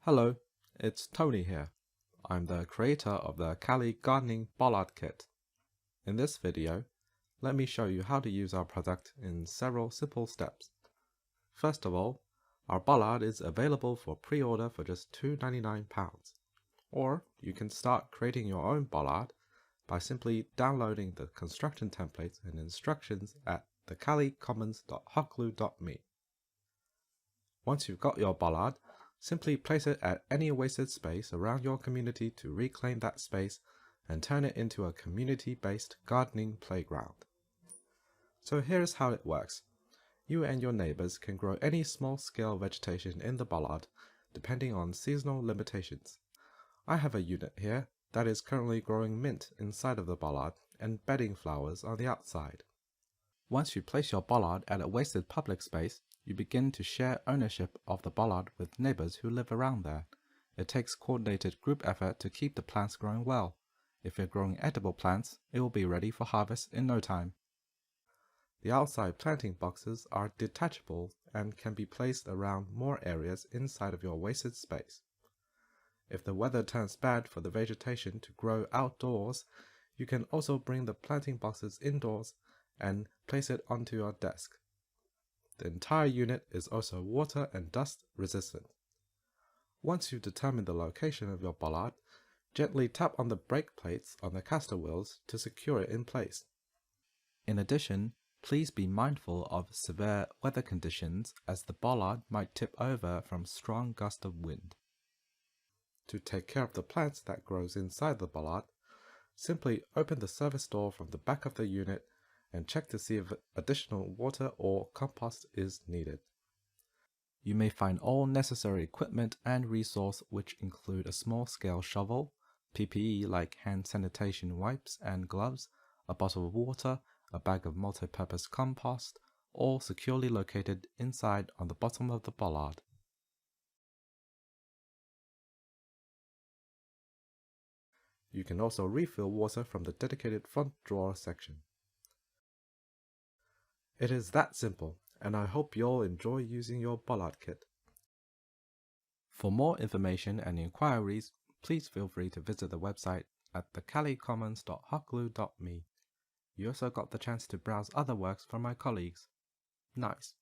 Hello, it's Tony here. I'm the creator of the Caledonian Bollard kit. In this video, let me show you how to use our product in several simple steps. First of all, our bollard is available for pre-order for just £2.99. Or you can start creating your own bollard by simply downloading the construction templates and instructions at thecalicommons.hockloo.me. Once you've got your bollard, simply place it at any wasted space around your community to reclaim that space and turn it into a community-based gardening playground. So here's how it works. You and your neighbors can grow any small-scale vegetation in the bollard, depending on seasonal limitations. I have a unit here that is currently growing mint inside of the bollard and bedding flowers on the outside. Once you place your bollard at a wasted public space, you begin to share ownership of the bollard with neighbors who live around there. It takes coordinated group effort to keep the plants growing well. If you're growing edible plants, it will be ready for harvest in no time. The outside planting boxes are detachable and can be placed around more areas inside of your wasted space. If the weather turns bad for the vegetation to grow outdoors, you can also bring the planting boxes indoors and place it onto your desk. The entire unit is also water and dust resistant. Once you've determined the location of your bollard, gently tap on the brake plates on the caster wheels to secure it in place. In addition, please be mindful of severe weather conditions as the bollard might tip over from strong gusts of wind. To take care of the plants that grows inside the bollard, simply open the service door from the back of the unit and check to see if additional water or compost is needed. You may find all necessary equipment and resource, which include a small-scale shovel, PPE like hand sanitation wipes and gloves, a bottle of water, a bag of multi-purpose compost, all securely located inside on the bottom of the bollard. You can also refill water from the dedicated front drawer section. It is that simple, and I hope you all enjoy using your bollard kit. For more information and inquiries, please feel free to visit the website at thecalicommons.hockloo.me. You also got the chance to browse other works from my colleagues. Nice.